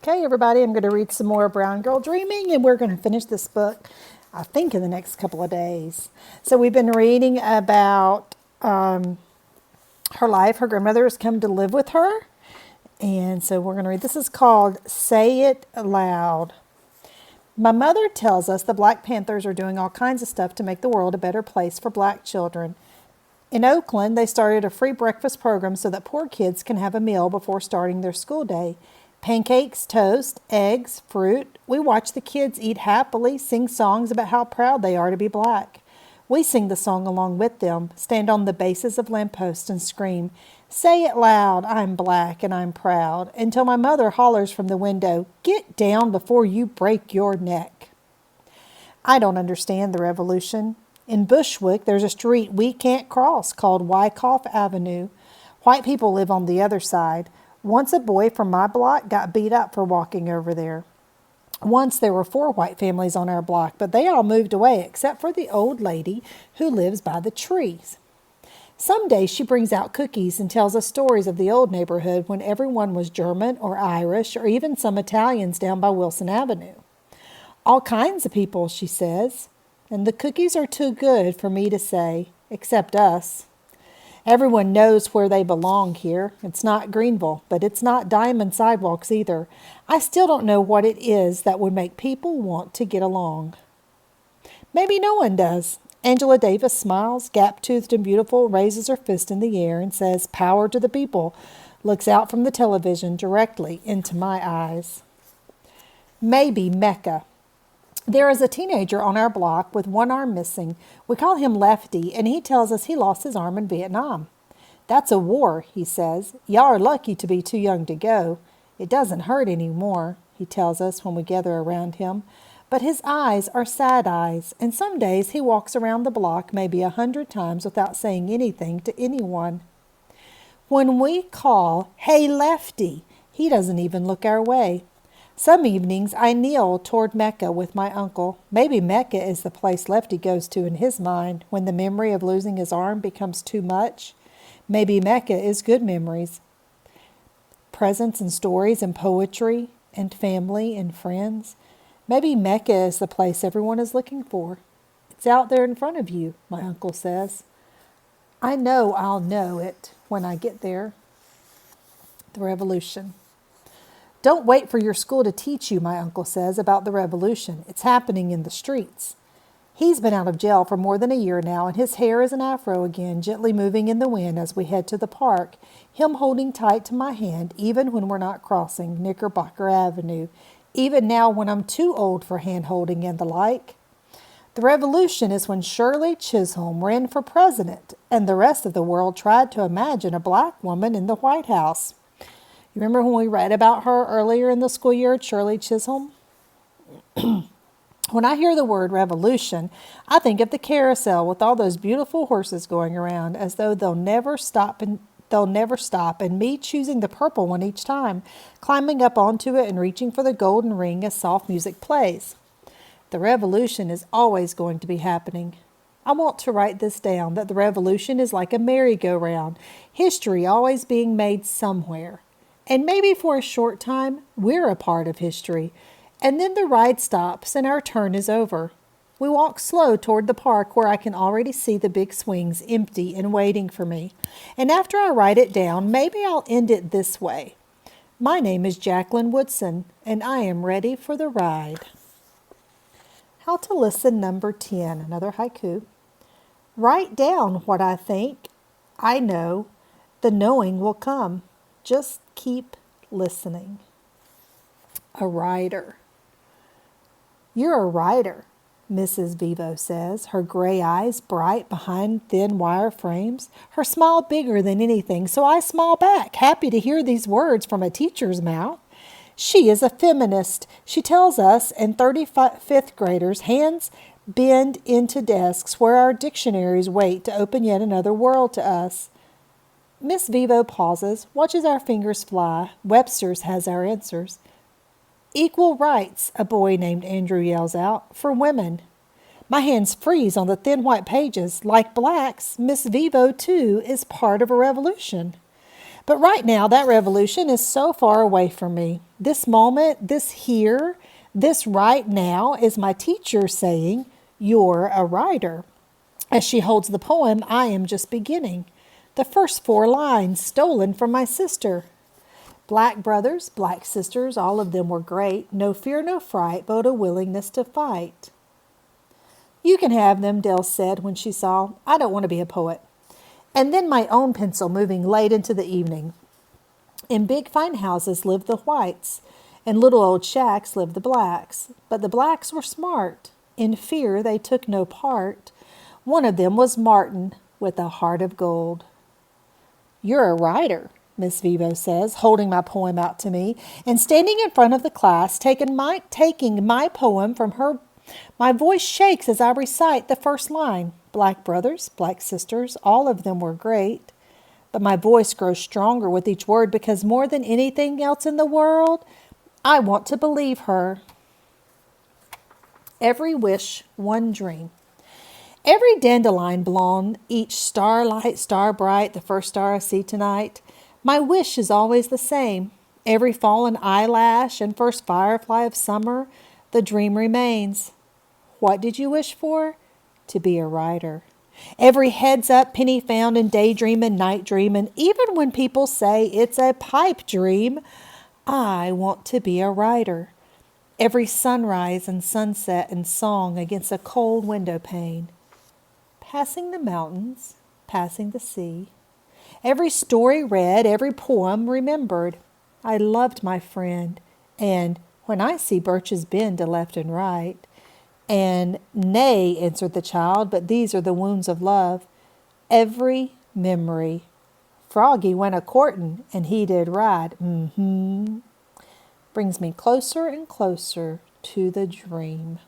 Okay, everybody, I'm going to read some more Brown Girl Dreaming, and we're going to finish this book, I think, in the next couple of days. So we've been reading about her life. Her grandmother has come to live with her, and so we're going to read. This is called Say It Loud. My mother tells us the Black Panthers are doing all kinds of stuff to make the world a better place for black children. In Oakland, they started a free breakfast program so that poor kids can have a meal before starting their school day. Pancakes, toast, eggs, fruit. We watch the kids eat happily, sing songs about how proud they are to be black. We sing the song along with them, stand on the bases of lampposts and scream, "Say it loud, I'm black and I'm proud," until my mother hollers from the window, "Get down before you break your neck." I don't understand the revolution. In Bushwick, there's a street we can't cross called Wyckoff Avenue. White people live on the other side. Once a boy from my block got beat up for walking over there. Once there were 4 white families on our block, but they all moved away except for the old lady who lives by the trees. Some days she brings out cookies and tells us stories of the old neighborhood when everyone was German or Irish or even some Italians down by Wilson Avenue. All kinds of people, she says, and the cookies are too good for me to say, except us. Everyone knows where they belong here. It's not Greenville, but it's not Diamond Sidewalks either. I still don't know what it is that would make people want to get along. Maybe no one does. Angela Davis smiles, gap-toothed and beautiful, raises her fist in the air and says, "Power to the people," looks out from the television directly into my eyes. Maybe Mecca. There is a teenager on our block with one arm missing. We call him Lefty, and he tells us he lost his arm in Vietnam. "That's a war," he says. "Y'all are lucky to be too young to go. It doesn't hurt any more," he tells us when we gather around him. But his eyes are sad eyes, and some days he walks around the block maybe 100 times without saying anything to anyone. When we call, "Hey, Lefty," he doesn't even look our way. Some evenings I kneel toward Mecca with my uncle. Maybe Mecca is the place Lefty goes to in his mind when the memory of losing his arm becomes too much. Maybe Mecca is good memories. Presents and stories and poetry and family and friends. Maybe Mecca is the place everyone is looking for. It's out there in front of you, my uncle says. I know I'll know it when I get there. The revolution. Don't wait for your school to teach you, my uncle says, about the revolution. It's happening in the streets. He's been out of jail for more than a year now, and his hair is an afro again, gently moving in the wind as we head to the park, him holding tight to my hand, even when we're not crossing Knickerbocker Avenue, even now when I'm too old for hand-holding and the like. The revolution is when Shirley Chisholm ran for president, and the rest of the world tried to imagine a black woman in the White House. You remember when we read about her earlier in the school year, Shirley Chisholm? When I hear the word revolution, I think of the carousel with all those beautiful horses going around as though they'll never stop and me choosing the purple one each time, climbing up onto it and reaching for the golden ring as soft music plays. The revolution is always going to be happening. I want to write this down, that the revolution is like a merry-go-round, history always being made somewhere. And maybe for a short time, we're a part of history. And then the ride stops and our turn is over. We walk slow toward the park where I can already see the big swings empty and waiting for me. And after I write it down, maybe I'll end it this way. My name is Jacqueline Woodson, and I am ready for the ride. How to listen, number 10, another haiku. Write down what I think. I know. The knowing will come. Just keep listening. A writer. You're a writer, Mrs. Vivo says, her gray eyes bright behind thin wire frames, her smile bigger than anything, so I smile back, happy to hear these words from a teacher's mouth. She is a feminist, she tells us, and 35th graders' hands bend into desks where our dictionaries wait to open yet another world to us. Miss Vivo pauses, watches our fingers fly. Webster's has our answers. Equal rights, a boy named Andrew yells out, for women. My hands freeze on the thin white pages. Like blacks, Miss Vivo, too, is part of a revolution. But right now, that revolution is so far away from me. This moment, this here, this right now is my teacher saying, "You're a writer." As she holds the poem, I am just beginning. The first 4 lines stolen from my sister. Black brothers, black sisters, all of them were great. No fear, no fright, but a willingness to fight. You can have them, Dell said when she saw. I don't want to be a poet. And then my own pencil moving late into the evening. In big fine houses lived the whites. In little old shacks lived the blacks. But the blacks were smart. In fear they took no part. One of them was Martin with a heart of gold. You're a writer, Miss Vivo says, holding my poem out to me, and standing in front of the class, taking my poem from her. My voice shakes as I recite the first line. Black brothers, black sisters, all of them were great. But my voice grows stronger with each word because more than anything else in the world, I want to believe her. Every wish, one dream. Every dandelion blonde, each starlight, star bright, the first star I see tonight. My wish is always the same. Every fallen eyelash and first firefly of summer, the dream remains. What did you wish for? To be a writer. Every heads up penny found in daydreaming, night dreaming, even when people say it's a pipe dream, I want to be a writer. Every sunrise and sunset and song against a cold window pane. Passing the mountains, passing the sea. Every story read, every poem remembered. I loved my friend, and when I see birches bend to left and right, and nay, answered the child, but these are the wounds of love. Every memory. Froggy went a-courtin', and he did right. Brings me closer and closer to the dream.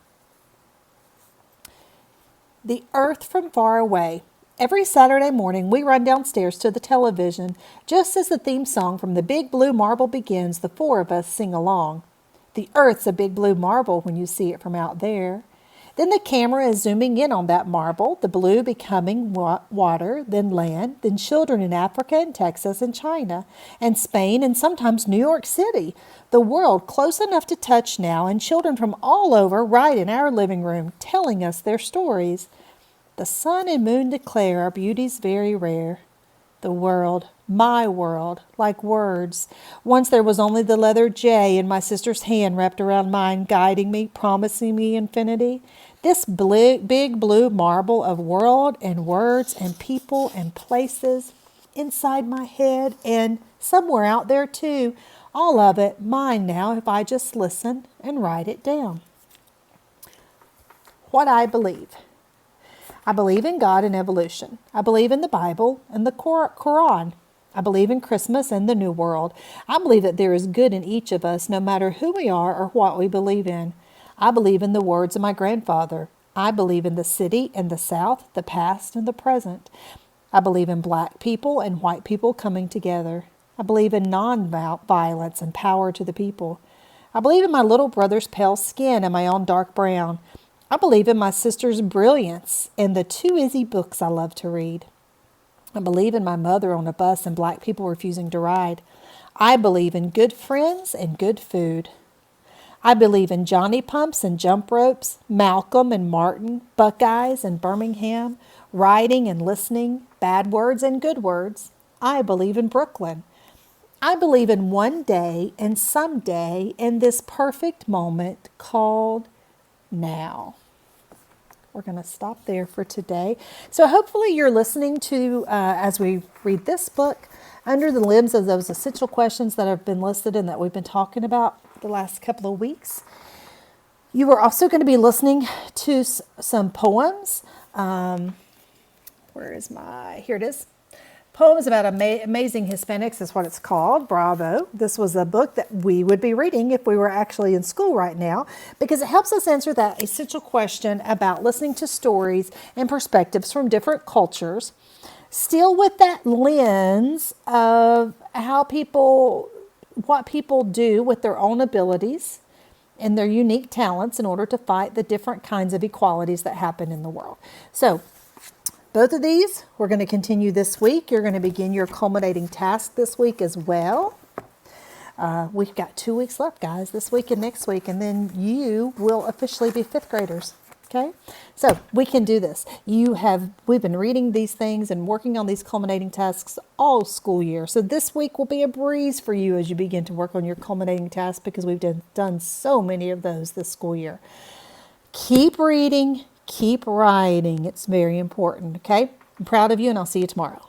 The earth from far away. Every Saturday morning, we run downstairs to the television. Just as the theme song from the Big Blue Marble begins, the 4 of us sing along. The earth's a big blue marble when you see it from out there. Then the camera is zooming in on that marble, the blue becoming water, then land, then children in Africa and Texas and China and Spain and sometimes New York City. The world close enough to touch now, and children from all over right in our living room telling us their stories. The sun and moon declare our beauty's very rare. The world, my world, like words. Once there was only the leather J in my sister's hand wrapped around mine, guiding me, promising me infinity. This big blue marble of world and words and people and places inside my head and somewhere out there too. All of it mine now if I just listen and write it down. What I believe. I believe in God and evolution. I believe in the Bible and the Quran. I believe in Christmas and the New World. I believe that there is good in each of us, no matter who we are or what we believe in. I believe in the words of my grandfather. I believe in the city and the South, the past and the present. I believe in black people and white people coming together. I believe in non-violence and power to the people. I believe in my little brother's pale skin and my own dark brown. I believe in my sister's brilliance and the 2 easy books I love to read. I believe in my mother on a bus and black people refusing to ride. I believe in good friends and good food. I believe in Johnny Pumps and jump ropes, Malcolm and Martin, Buckeyes and Birmingham, writing and listening, bad words and good words. I believe in Brooklyn. I believe in one day and someday in this perfect moment called now. We're going to stop there for today. So hopefully you're listening to, as we read this book, under the limbs of those essential questions that have been listed and that we've been talking about the last couple of weeks. You are also going to be listening to some poems. Here it is. Poems about Amazing Hispanics is what it's called. Bravo. This was a book that we would be reading if we were actually in school right now, because it helps us answer that essential question about listening to stories and perspectives from different cultures, still with that lens of what people do with their own abilities and their unique talents in order to fight the different kinds of equalities that happen in the world. So, Both of these, we're going to continue this week. You're going to begin your culminating task this week as well. We've got 2 weeks left, guys, this week and next week, and then you will officially be 5th graders. Okay, so we can do this. We've been reading these things and working on these culminating tasks all school year. So this week will be a breeze for you as you begin to work on your culminating tasks because we've done so many of those this school year. Keep reading, keep writing. It's very important. Okay, I'm proud of you, and I'll see you tomorrow.